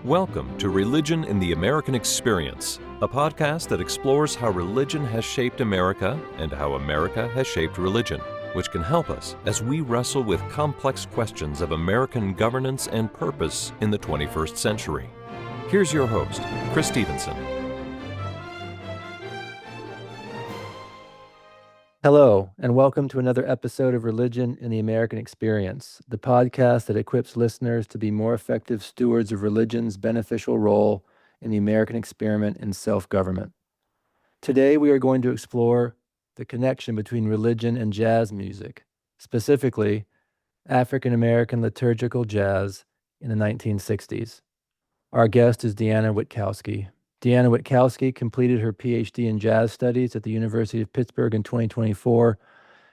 Welcome to Religion in the American Experience, a podcast that explores how religion has shaped America and how America has shaped religion, which can help us as we wrestle with complex questions of American governance and purpose in the 21st century. Here's your host, Chris Stevenson. Hello, and welcome to another episode of Religion in the American Experience, the podcast that equips listeners to be more effective stewards of religion's beneficial role in the American experiment in self-government. Today, we are going to explore the connection between religion and jazz music, specifically African American liturgical jazz in the 1960s. Our guest is Deanna Witkowski. Deanna Witkowski completed her PhD in jazz studies at the University of Pittsburgh in 2024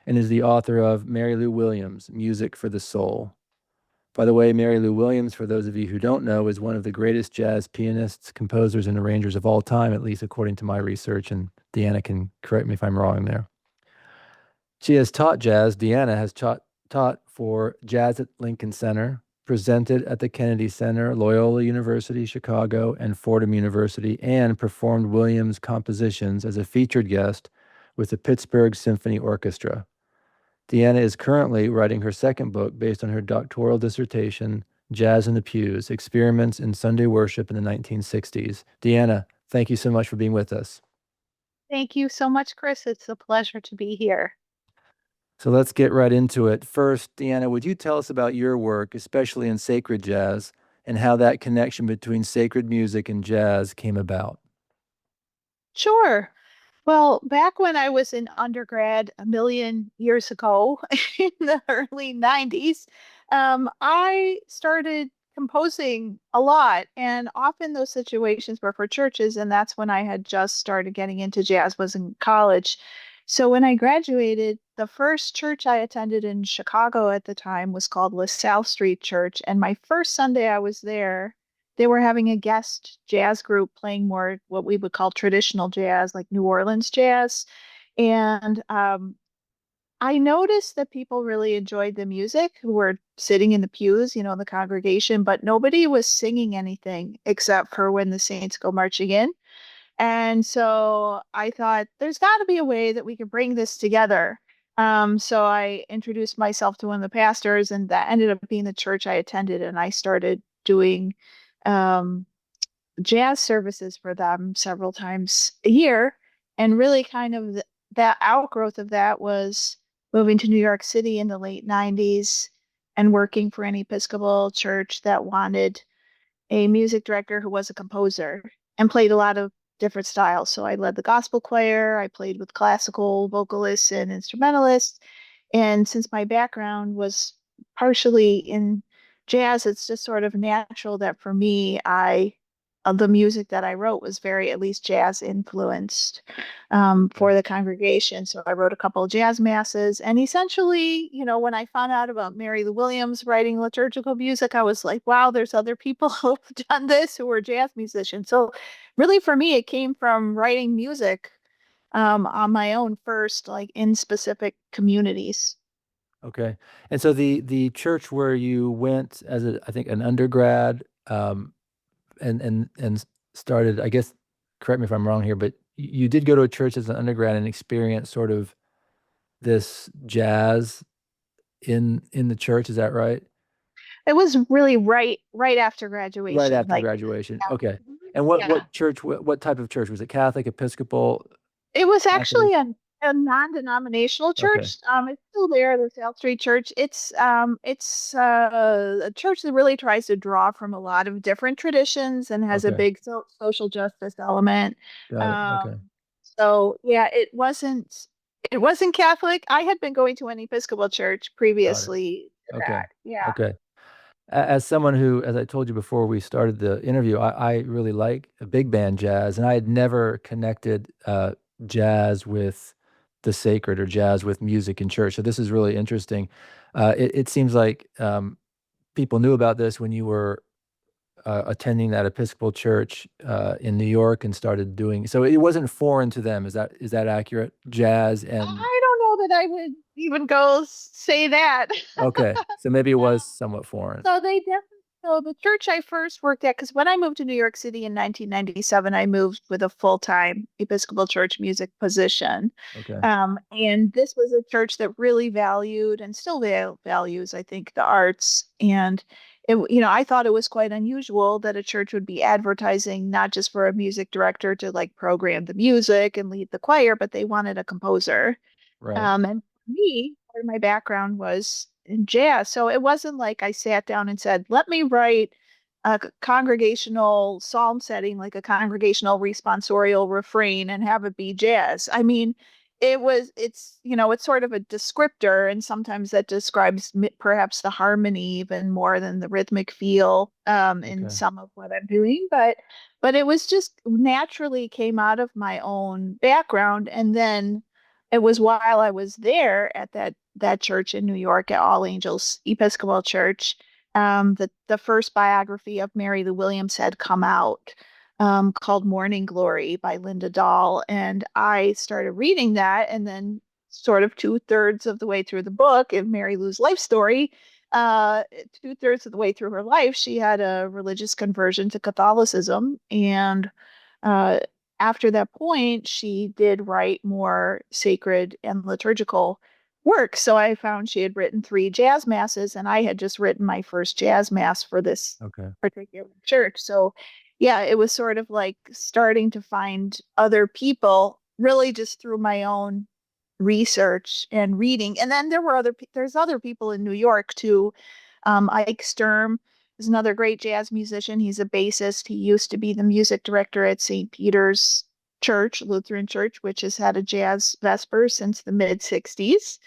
and is the author of Mary Lou Williams, Music for the Soul. By the way, Mary Lou Williams, for those of you who don't know, is one of the greatest jazz pianists, composers, and arrangers of all time, at least according to my research, and Deanna can correct me if I'm wrong there. She has taught jazz. Deanna has taught for Jazz at Lincoln Center, presented at the Kennedy Center, Loyola University, Chicago, and Fordham University, and performed Williams' compositions as a featured guest with the Pittsburgh Symphony Orchestra. Deanna is currently writing her second book based on her doctoral dissertation, Jazz in the Pews, Experiments in Sunday Worship in the 1960s. Deanna, thank you so much for being with us. Thank you so much, Chris. It's a pleasure to be here. So let's get right into it. First, Deanna, would you tell us about your work, especially in sacred jazz, and how that connection between sacred music and jazz came about? Sure. Well, back when I was in undergrad a million years ago in the early 90s, I started composing a lot. And often those situations were for churches. And that's when I had just started getting into jazz, was in college. So when I graduated, the first church I attended in Chicago at the time was called LaSalle Street Church. And my first Sunday I was there, they were having a guest jazz group playing more what we would call traditional jazz, like New Orleans jazz. And I noticed that people really enjoyed the music who were sitting in the pews, the congregation, but nobody was singing anything except for when the saints go marching in. And so I thought there's got to be a way that we could bring this together. So I introduced myself to one of the pastors, and that ended up being the church I attended. And I started doing jazz services for them several times a year. And really kind of that outgrowth of that was moving to New York City in the late 90s and working for an Episcopal church that wanted a music director who was a composer and played a lot of different styles. So I led the gospel choir, I played with classical vocalists and instrumentalists. And since my background was partially in jazz, it's just sort of natural that for me, the music that I wrote was very, at least jazz influenced for the congregation. So I wrote a couple of jazz masses. And essentially, when I found out about Mary Lou Williams writing liturgical music, I was like, wow, there's other people who've done this who are jazz musicians. So really for me, it came from writing music on my own first, like in specific communities. Okay. And so the church where you went as I think an undergrad, and started, I guess, correct me if I'm wrong here, but you did go to a church as an undergrad and experience sort of this jazz in the church. Is that right? It was really right after graduation. Right after graduation. Yeah. Okay. And what Yeah. church? What type of church was it? Catholic, Episcopal? It was actually a non-denominational church. It's still there, the South Street Church. It's a church that really tries to draw from a lot of different traditions and has a Okay. big social justice element. Got it. Okay. So yeah, it wasn't Catholic. I had been going to an Episcopal church previously to Okay. that. Yeah. Okay. As someone who, as I told you before we started the interview, I really like big band jazz, and I had never connected jazz with the sacred or jazz with music in church. So this is really interesting. It seems like people knew about this when you were attending that Episcopal church in New York and started doing. So it wasn't foreign to them. Is that accurate? Jazz and. I don't know that I would even go say that. Okay, so maybe it was somewhat foreign. So So the church I first worked at, because when I moved to New York City in 1997, I moved with a full-time Episcopal church music position. Okay. And this was a church that really valued and still values, I think, the arts. And I thought it was quite unusual that a church would be advertising not just for a music director to like program the music and lead the choir, but they wanted a composer. Right. And for me, part of my background was in jazz. So it wasn't like I sat down and said, let me write a congregational psalm setting, like a congregational responsorial refrain and have it be jazz. I mean, it's sort of a descriptor, and sometimes that describes perhaps the harmony even more than the rhythmic feel in Okay. some of what I'm doing. But it was just naturally came out of my own background. And then it was while I was there at that church in New York at All Angels Episcopal Church, that the first biography of Mary Lou Williams had come out, called Morning Glory by Linda Dahl. And I started reading that, and then sort of 2/3 of the way through the book in Mary Lou's life story, 2/3 of the way through her life, she had a religious conversion to Catholicism. And uh, after that point, she did write more sacred and liturgical work. So I found she had written 3 jazz masses, and I had just written my first jazz mass for this Okay. particular church. So, yeah, it was sort of like starting to find other people really just through my own research and reading. And then there's other people in New York too. Ike Sturm is another great jazz musician. He's a bassist. He used to be the music director at St. Peter's Church, Lutheran Church, which has had a jazz vesper since the mid 60s.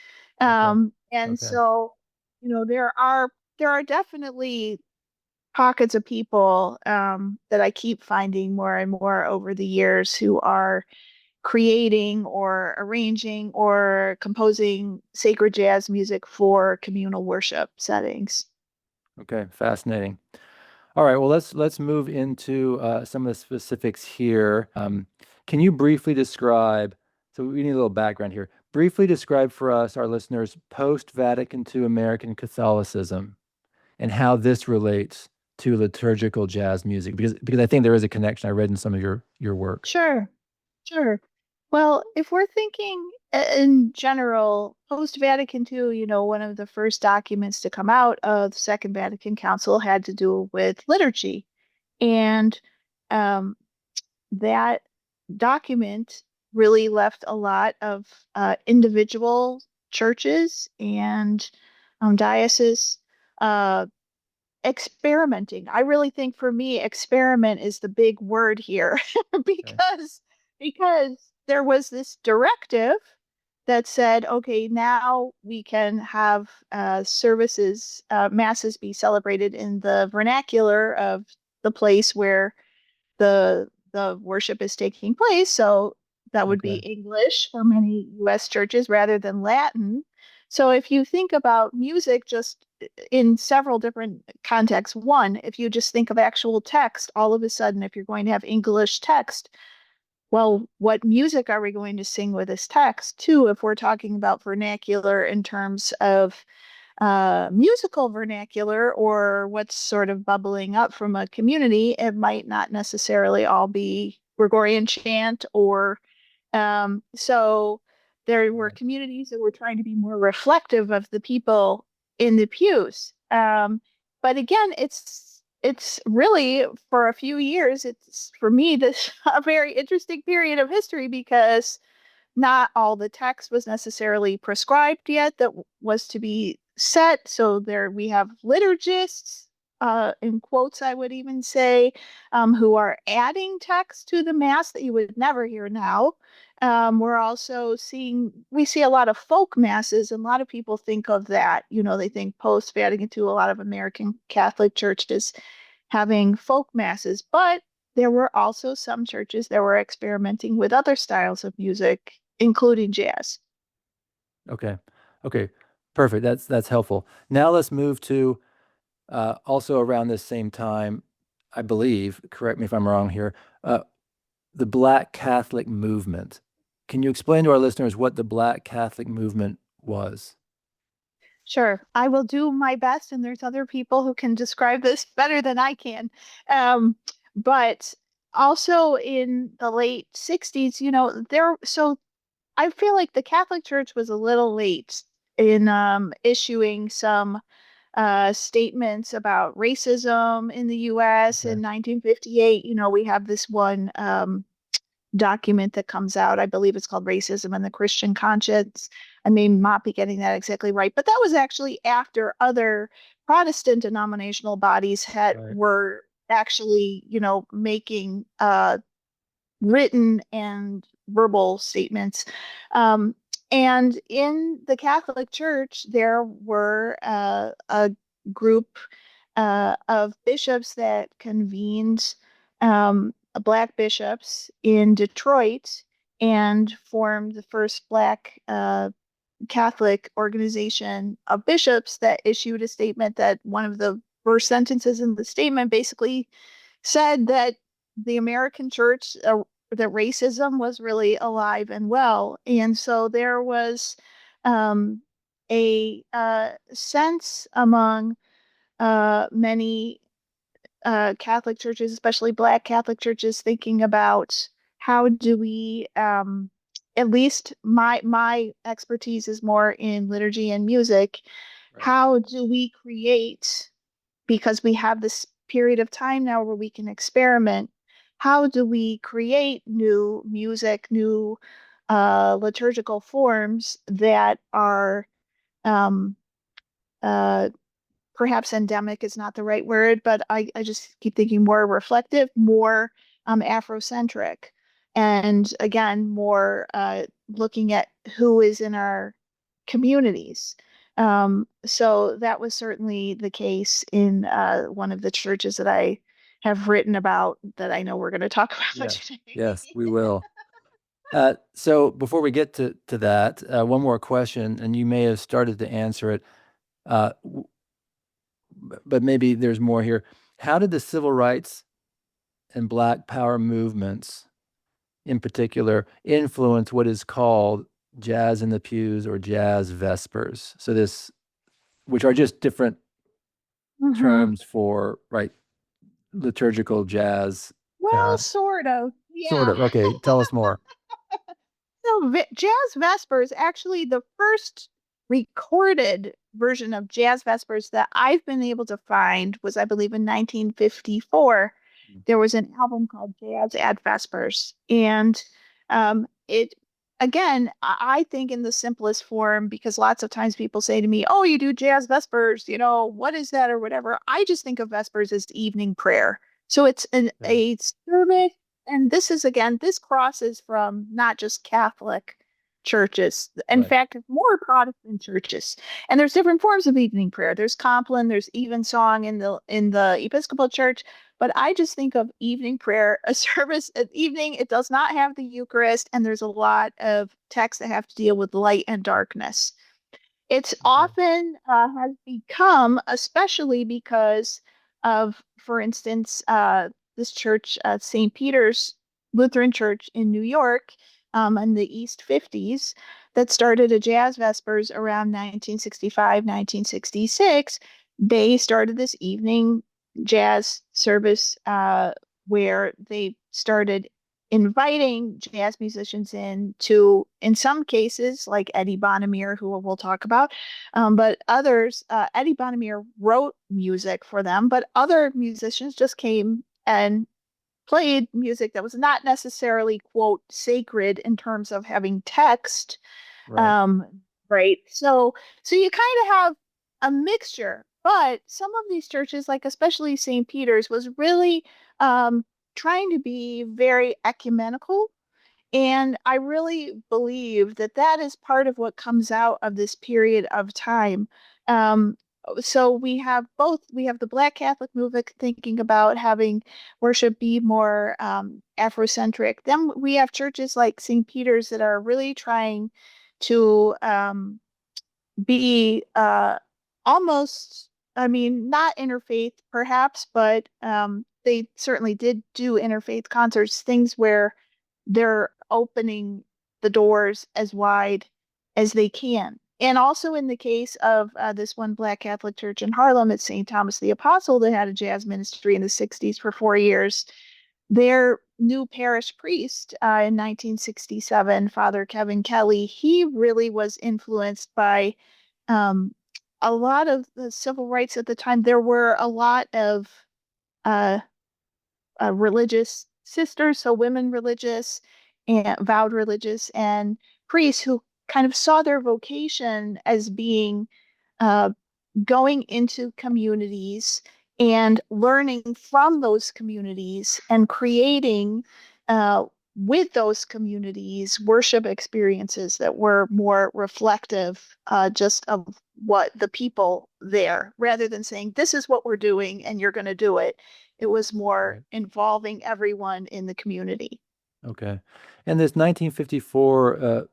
Okay. And Okay. so, there are definitely pockets of people that I keep finding more and more over the years who are creating or arranging or composing sacred jazz music for communal worship settings. Okay. Fascinating. All right. Well, let's move into some of the specifics here. Can you briefly describe? So we need a little background here. Briefly describe for us, our listeners, post-Vatican II American Catholicism and how this relates to liturgical jazz music, because I think there is a connection. I read in some of your work. Sure, sure. Well, if we're thinking in general, post-Vatican II, one of the first documents to come out of the Second Vatican Council had to do with liturgy. And um, that document really left a lot of individual churches and dioceses uh, experimenting. I really think for me, experiment is the big word here Okay. because there was this directive that said, okay, now we can have masses be celebrated in the vernacular of the place where the worship is taking place. So that would be Okay. English for many US churches rather than Latin. So if you think about music just in several different contexts, one, if you just think of actual text, all of a sudden, if you're going to have English text, well, what music are we going to sing with this text? Two, if we're talking about vernacular in terms of musical vernacular or what's sort of bubbling up from a community, it might not necessarily all be Gregorian chant or so there were Right. communities that were trying to be more reflective of the people in the pews. But again, it's really for a few years, it's for me this a very interesting period of history because not all the text was necessarily prescribed yet that was to be set. So there we have liturgists, in quotes, I would even say, who are adding text to the mass that you would never hear now. We're also we see a lot of folk masses, and a lot of people think of that. They think post Vatican II, a lot of American Catholic churches having folk masses, but there were also some churches that were experimenting with other styles of music, including jazz. Okay. Okay. Perfect. That's helpful. Now let's move to also around this same time, I believe, correct me if I'm wrong here, the Black Catholic movement. Can you explain to our listeners what the Black Catholic movement was? Sure, I will do my best, and there's other people who can describe this better than I can. Um, but also in the late 60s, so I feel like the Catholic Church was a little late in issuing some statements about racism in the US Okay. in 1958. We have this one document that comes out. I believe it's called Racism and the Christian Conscience. I may not be getting that exactly right, but that was actually after other Protestant denominational bodies Right. were actually, making written and verbal statements. Um, and in the Catholic Church, there were a group of bishops that convened, Black bishops in Detroit, and formed the first Black Catholic organization of bishops that issued a statement that one of the first sentences in the statement basically said that the American church, that racism was really alive and well. And so there was a sense among many Catholic churches, especially Black Catholic churches, thinking about how do we, at least my expertise is more in liturgy and music. Right. How do we create, because we have this period of time now where we can experiment, how do we create new music, new liturgical forms that are, um, uh, perhaps endemic is not the right word, but I just keep thinking more reflective, more Afrocentric, and again, more looking at who is in our communities. So that was certainly the case in one of the churches that I have written about that I know we're going to talk about Yes. today. Yes, we will. So before we get to that, one more question, and you may have started to answer it, but maybe there's more here. How did the civil rights and Black Power movements, in particular, influence what is called jazz in the pews or jazz vespers? So which are just different Mhm. terms for, right, liturgical jazz. Well, sort of. Sort Yeah. of. Okay, tell us more. So, Jazz Vespers, actually, the first recorded version of Jazz Vespers that I've been able to find was, I believe, in 1954. There was an album called Jazz at Vespers. And it, again, I think in the simplest form, because lots of times people say to me, oh, you do Jazz Vespers, what is that or whatever? I just think of Vespers as evening prayer. So it's Okay. a service, and this is, again, this crosses from not just Catholic churches. In Right. fact, more Protestant churches. And there's different forms of evening prayer. There's Compline, there's evensong in the Episcopal Church. But I just think of evening prayer, a service at evening. It does not have the Eucharist, and there's a lot of texts that have to deal with light and darkness. It's Okay. often has become, especially because of, for instance, this church, St. Peter's Lutheran Church in New York, in the East 50s, that started a jazz vespers around 1965, 1966. They started this evening jazz service where they started inviting jazz musicians in to, in some cases, like Eddie Bonamere, who we'll talk about, but others, Eddie Bonamere wrote music for them, but other musicians just came and played music that was not necessarily, quote, sacred in terms of having text. Right. um, right. So you kind of have a mixture, but some of these churches, like especially St. Peter's, was really um, trying to be very ecumenical. And I really believe that that is part of what comes out of this period of time. Um, so we have both. We have the Black Catholic movement thinking about having worship be more Afrocentric. Then we have churches like St. Peter's that are really trying to be almost, I mean, not interfaith perhaps, but they certainly did do interfaith concerts, things where they're opening the doors as wide as they can. And also in the case of this one Black Catholic church in Harlem, it's St. Thomas the Apostle that had a jazz ministry in the 60s for 4 years. Their new parish priest in 1967, Father Kevin Kelly, he really was influenced by um, a lot of the civil rights at the time. There were a lot of uh, religious sisters, so women religious and vowed religious, and priests who kind of saw their vocation as being uh, going into communities and learning from those communities and creating with those communities worship experiences that were more reflective just of what the people there, rather than saying, this is what we're doing and you're going to do it. It was more Right. involving everyone in the community. Okay. And this 1954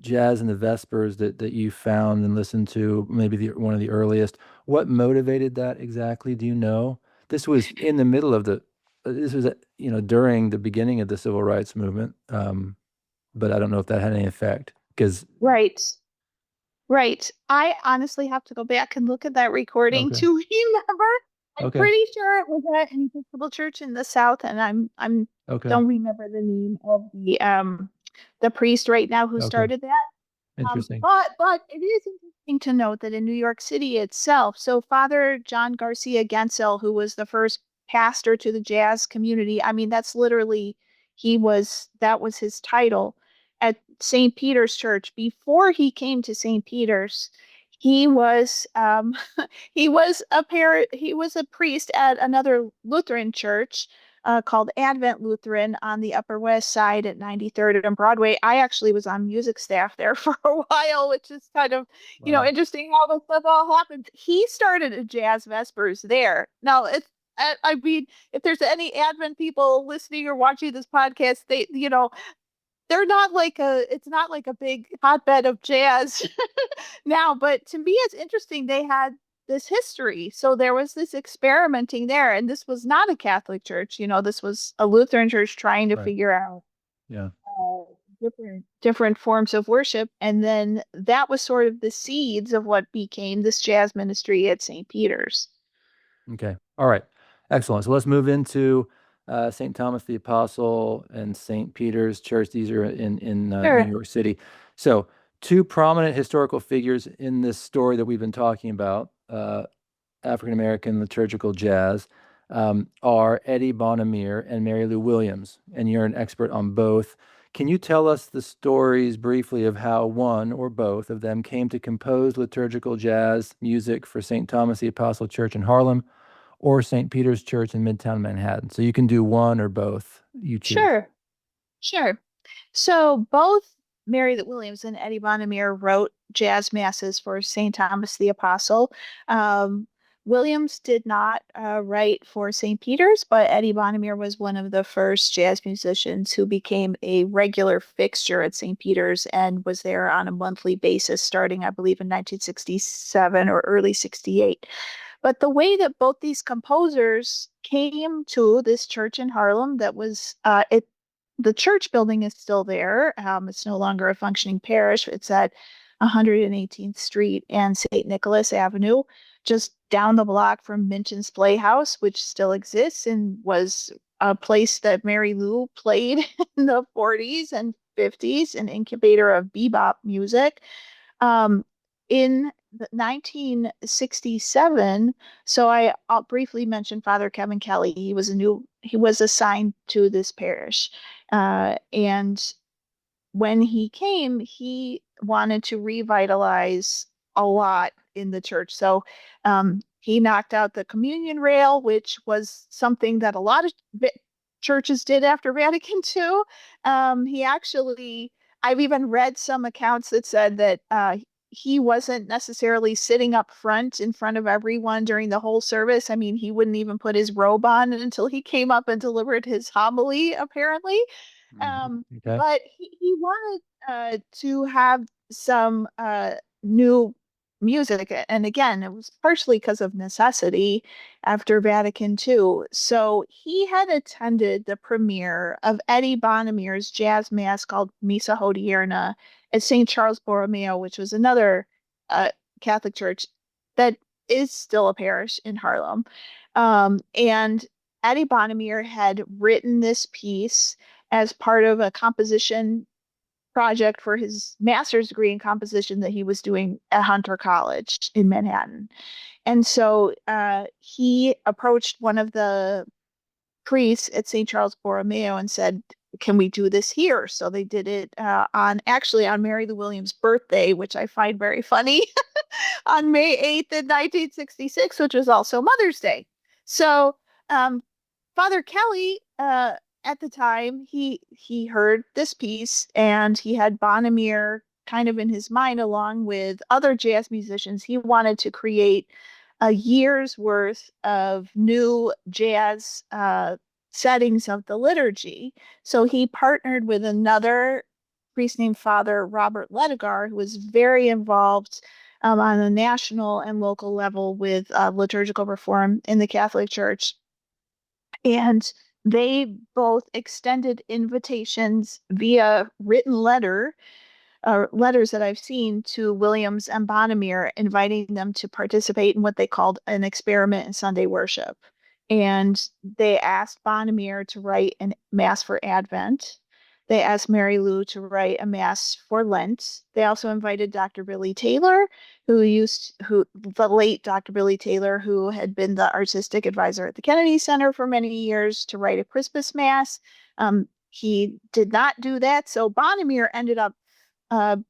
Jazz in the Vespers that you found and listened to, maybe one of the earliest, what motivated that exactly? Do you know? This was in the middle of this was, during the beginning of the civil rights movement. But I don't know if that had any effect because, Right. Right. I honestly have to go back and look at that recording okay. to remember. I'm Okay. pretty sure it was at an Episcopal church in the South, and I'm Okay. don't remember the name of the priest right now who Okay. started that. Interesting. But it is interesting to note that in New York City itself, so Father John Garcia Gensel, who was the first pastor to the jazz community, I mean, that's literally that was his title at St. Peter's Church. Before he came to St. Peter's, he was he was a priest at another Lutheran church called Advent Lutheran on the Upper West Side at 93rd and Broadway. I actually was on music staff there for a while, which is kind of, Wow. interesting how this stuff all happened. He started a jazz vespers there. Now, I mean, if there's any Advent people listening or watching this podcast, they're not like it's not like a big hotbed of jazz now, but to me, it's interesting. They had this history. So there was this experimenting there, and this was not a Catholic church. This was a Lutheran church trying to Right. figure out Yeah. different forms of worship. And then that was sort of the seeds of what became this jazz ministry at St. Peter's. Okay. All right. Excellent. So let's move into St. Thomas the Apostle and St. Peter's Church. These are in New Sure. York City. So two prominent historical figures in this story that we've been talking about, African-American liturgical jazz, are Eddie Bonamere and Mary Lou Williams, and you're an expert on both. Can you tell us the stories briefly of how one or both of them came to compose liturgical jazz music for St. Thomas the Apostle Church in Harlem or St. Peter's Church in Midtown Manhattan? So you can do one or both. You choose. Sure. Sure. So both Mary Williams and Eddie Bonamere wrote jazz masses for St. Thomas the Apostle. Um, Williams did not write for St. Peter's, but Eddie Bonamere was one of the first jazz musicians who became a regular fixture at St. Peter's and was there on a monthly basis starting, I believe, in 1967 or early 68. But the way that both these composers came to this church in Harlem that was the church building is still there. It's no longer a functioning parish. It's at 118th Street and St. Nicholas Avenue, just down the block from Minchin's Playhouse, which still exists and was a place that Mary Lou played in the 40s and 50s, an incubator of bebop music. Um, in 1967, so I'll briefly mention Father Kevin Kelly. He was assigned to this parish. And when he came, he wanted to revitalize a lot in the church. So he knocked out the communion rail, which was something that a lot of churches did after Vatican II. He actually, I've even read some accounts that said that he wasn't necessarily sitting up front in front of everyone during the whole service. I mean, he wouldn't even put his robe on until he came up and delivered his homily, apparently. Okay. But he wanted to have some new music. And again, it was partially because of necessity after Vatican II. So he had attended the premiere of Eddie Bonamere's jazz mass called Misa Hodierna at St. Charles Borromeo, which was another Catholic church that is still a parish in Harlem. And Eddie Bonnemere had written this piece as part of a composition project for his master's degree in composition that he was doing at Hunter College in Manhattan. And so he approached one of the priests at St. Charles Borromeo and said, can we do this here? So they did it on Mary Lou Williams' birthday, which I find very funny, on May 8th in 1966, which was also Mother's Day. So Father Kelly, at the time, he heard this piece and he had Bonnemere kind of in his mind, along with other jazz musicians. He wanted to create a year's worth of new jazz settings of the liturgy. So he partnered with another priest named Father Robert Ledigar, who was very involved on a national and local level with liturgical reform in the Catholic Church. And they both extended invitations via written letters that I've seen to Williams and Bonnemere, inviting them to participate in what they called an experiment in Sunday worship. And they asked Bonnemere to write a Mass for Advent. They asked Mary Lou to write a Mass for Lent. They also invited Dr. Billy Taylor, the late Dr. Billy Taylor, who had been the artistic advisor at the Kennedy Center for many years, to write a Christmas Mass. He did not do that, so Bonnemere ended up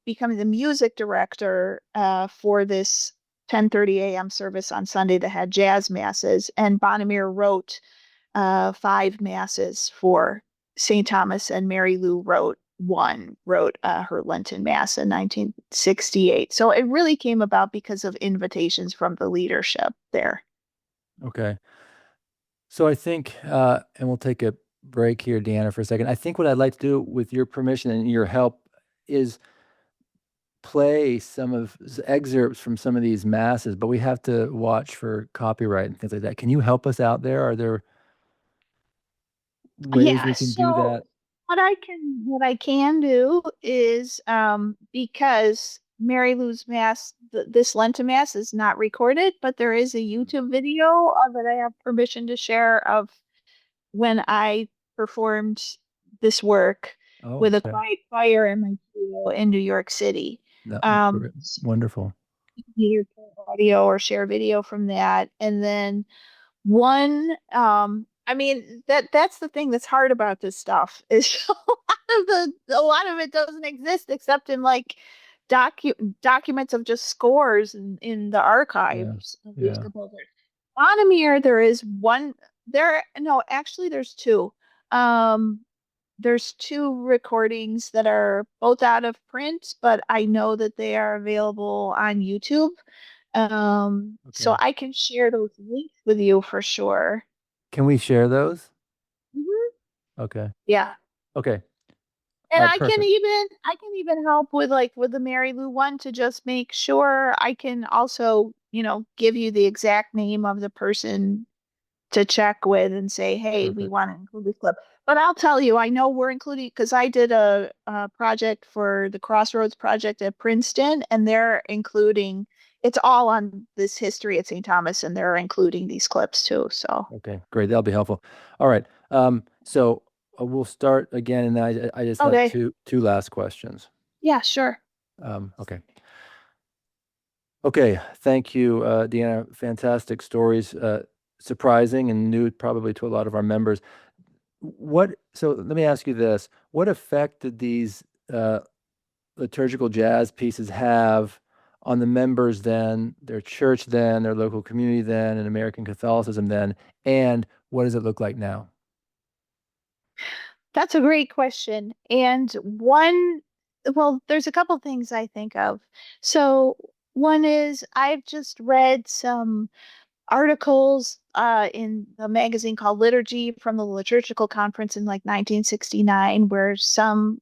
becoming the music director for this 10:30 a.m. service on Sunday that had jazz masses. And Bonnemere wrote 5 masses for St. Thomas, and Mary Lou wrote her Lenten Mass in 1968. So it really came about because of invitations from the leadership there. Okay. So I think, and we'll take a break here, Deanna, for a second. I think what I'd like to do, with your permission and your help, is play some of excerpts from some of these masses, but we have to watch for copyright and things like that. Can you help us out there? Are there ways we can do that? What I can do is because Mary Lou's Mass, this Lenten Mass is not recorded, but there is a YouTube video that I have permission to share of when I performed this work with a quiet choir in my studio in New York City. Wonderful. Either audio or share video from that. And then one, I mean, that's the thing that's hard about this stuff is a lot of it doesn't exist except in like documents of just scores in the archives of these composers. Bonnemere, there is one there. No, actually, there's two. There's 2 recordings that are both out of print, but I know that they are available on YouTube. So I can share those links with you for sure. Can we share those? Mm-hmm. Okay. Yeah. Okay. And I can even help with the Mary Lou one to just make sure. I can also, give you the exact name of the person to check with and say, hey, we want to include this clip. But I'll tell you, I know we're including, because I did a project for the Crossroads Project at Princeton, and they're including, it's all on this history at St. Thomas, and they're including these clips too. So okay, great, that'll be helpful. All right, so we'll start again, and I just have two last questions. Yeah, sure. Okay, thank you, Deanna. Fantastic stories. Surprising and new probably to a lot of our members. So let me ask you this: what effect did these liturgical jazz pieces have on the members then, their church then, their local community then, and American Catholicism then, and what does it look like now? That's a great question. And there's a couple things I think of. So one is I've just read some articles in a magazine called Liturgy from the Liturgical Conference in 1969, where some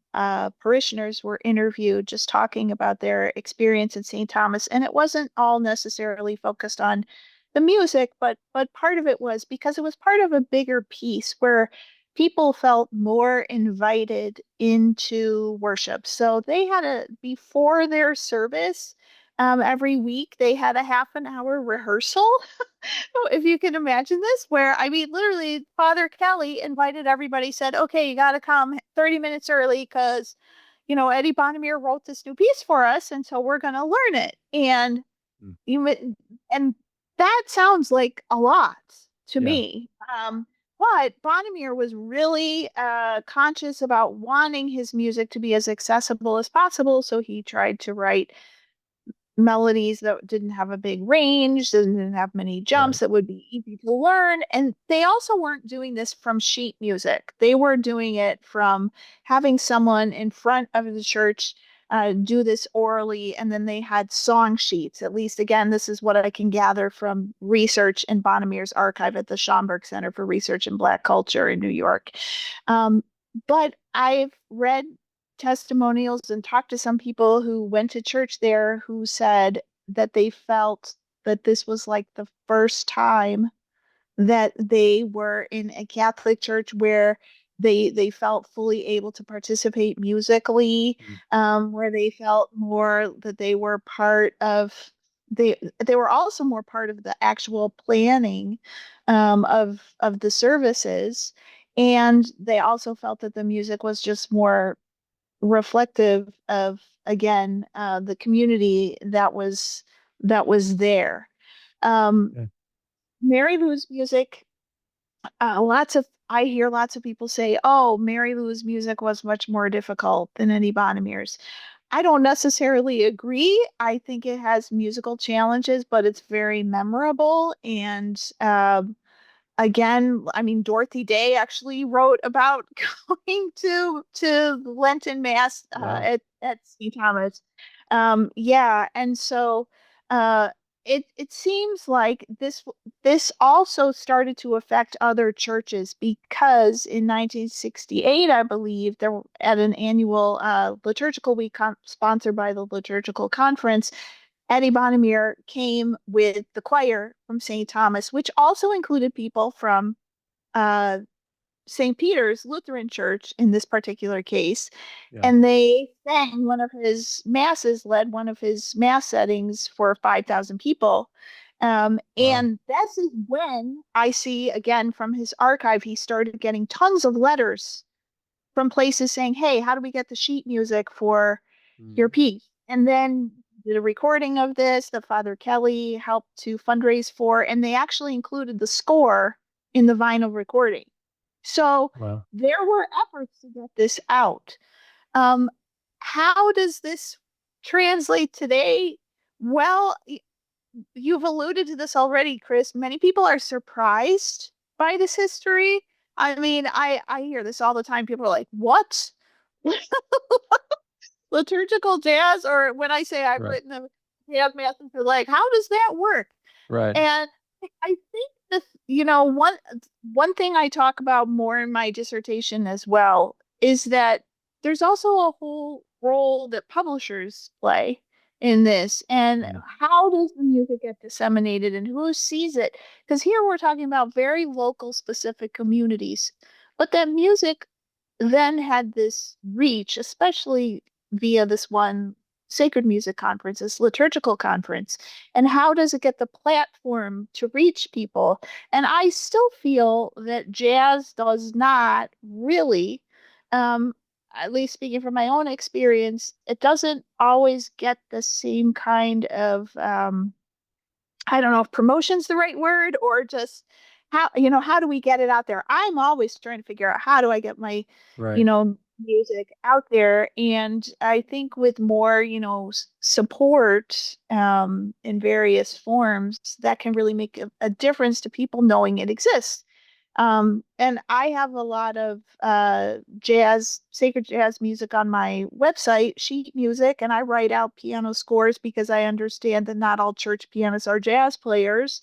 parishioners were interviewed just talking about their experience in St. Thomas. And it wasn't all necessarily focused on the music, but part of it was because it was part of a bigger piece where people felt more invited into worship. So they had before their service, Every week they had a half an hour rehearsal. If you can imagine this, where I mean, literally, Father Kelly invited everybody, said, okay, you got to come 30 minutes early because, Eddie Bonamere wrote this new piece for us. And so we're going to learn it. And Mm. and that sounds like a lot to Yeah. me. But Bonamere was really conscious about wanting his music to be as accessible as possible. So he tried to write melodies that didn't have a big range, didn't have many jumps, Right. that would be easy to learn. And they also weren't doing this from sheet music. They were doing it from having someone in front of the church do this orally, and then they had song sheets. At least, again, this is what I can gather from research in Bonamere's archive at the Schomburg Center for Research in Black Culture in New York. But I've read testimonials and talked to some people who went to church there who said that they felt that this was like the first time that they were in a Catholic church where they felt fully able to participate musically, Mm. where they felt more that they were part of they were also more part of the actual planning of the services. And they also felt that the music was just more reflective of, again, the community that was there. Um, Okay. Mary Lou's music, I hear lots of people say, "Oh, Mary Lou's music was much more difficult than Eddie Bonamere's." I don't necessarily agree. I think it has musical challenges, but it's very memorable. And again, I mean, Dorothy Day actually wrote about going to Lenten Mass Wow. at St. Thomas. Yeah, and so uh, it seems like this also started to affect other churches because in 1968, I believe, there at an annual liturgical week sponsored by the Liturgical Conference, Eddie Bonamere came with the choir from St. Thomas, which also included people from uh, St. Peter's Lutheran Church in this particular case. Yeah. And they sang one of his masses, led one of his mass settings for 5,000 people. Wow. And this is when I see, again, from his archive, he started getting tons of letters from places saying, hey, how do we get the sheet music for your Mm. piece? And then did a recording of this that Father Kelly helped to fundraise for, and they actually included the score in the vinyl recording. So Wow. there were efforts to get this out. Um, how does this translate today? Well, you've alluded to this already, Chris. Many people are surprised by this history. I mean, I hear this all the time. People are like, "What? Liturgical jazz?" Or when I say I've Right. written a jazz math, they're like, "How does that work?" Right. And I think this, one thing I talk about more in my dissertation as well is that there's also a whole role that publishers play in this. And Mm. how does the music get disseminated and who sees it? Because here we're talking about very local, specific communities, but that music then had this reach, especially via this one sacred music conference, this liturgical conference. And how does it get the platform to reach people? And I still feel that jazz does not really, um, at least speaking from my own experience, it doesn't always get the same kind of I don't know if promotion's the right word, or just how do we get it out there? I'm always trying to figure out how do I get my, Right. music out there. And I think with more, support in various forms, that can really make a difference to people knowing it exists. And I have a lot of sacred jazz music on my website, sheet music, and I write out piano scores because I understand that not all church pianists are jazz players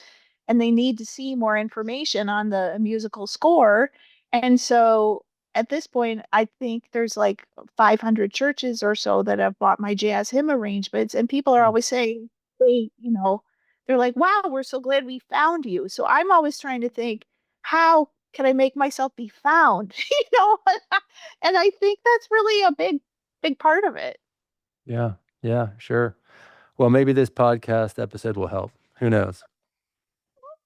and they need to see more information on the musical score. And so at this point, I think there's like 500 churches or so that have bought my jazz hymn arrangements, and people are Mm. always saying, they're like, wow, we're so glad we found you. So I'm always trying to think, how can I make myself be found? And I think that's really a big, big part of it. Yeah. Yeah. Sure. Well, maybe this podcast episode will help. Who knows?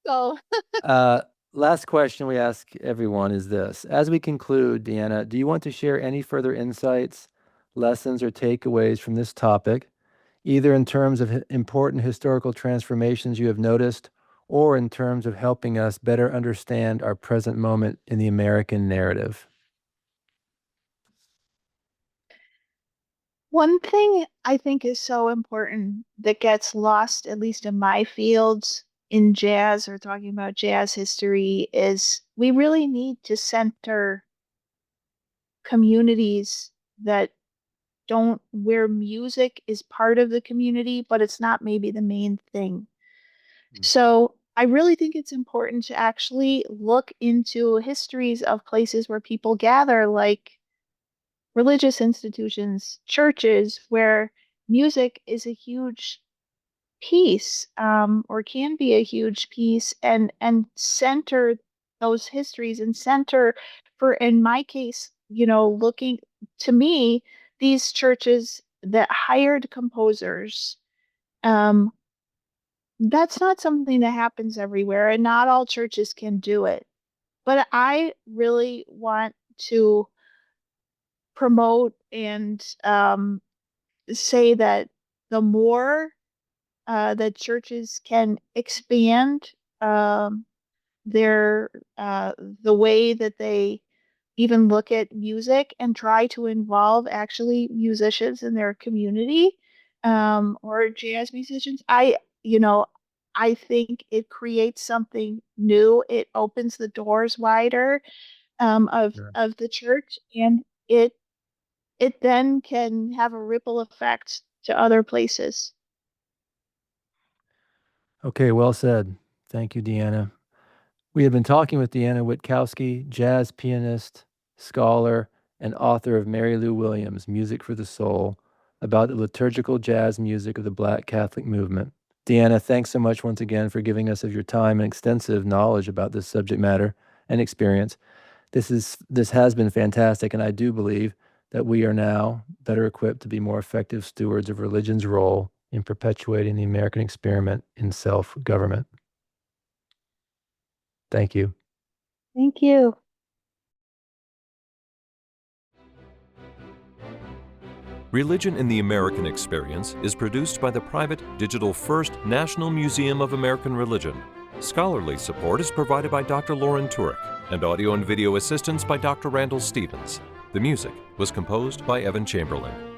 So Last question we ask everyone is this. As we conclude, Deanna, do you want to share any further insights, lessons, or takeaways from this topic, either in terms of important historical transformations you have noticed, or in terms of helping us better understand our present moment in the American narrative? one thing I think is so important that gets lost, at least in my fields, in jazz or talking about jazz history, is we really need to center communities that don't, where music is part of the community, but it's not maybe the main thing. So I really think it's important to actually look into histories of places where people gather, like religious institutions, churches, where music is a huge piece, or can be a huge piece, and center those histories and center for, in my case, looking to me, these churches that hired composers. Um, that's not something that happens everywhere, and not all churches can do it. But I really want to promote and say that the more that churches can expand um, their the way that they even look at music and try to involve actually musicians in their community, or jazz musicians. I think it creates something new. It opens the doors wider, Sure. of the church, and it then can have a ripple effect to other places. Okay, well said. Thank you, Deanna. We have been talking with Deanna Witkowski, jazz pianist, scholar, and author of Mary Lou Williams' Music for the Soul, about the liturgical jazz music of the Black Catholic movement. Deanna, thanks so much once again for giving us of your time and extensive knowledge about this subject matter and experience. This has been fantastic, and I do believe that we are now better equipped to be more effective stewards of religion's role in perpetuating the American experiment in self-government. Thank you. Thank you. Religion in the American Experience is produced by the private Digital First National Museum of American Religion. Scholarly support is provided by Dr. Lauren Turek, and audio and video assistance by Dr. Randall Stevens. The music was composed by Evan Chamberlain.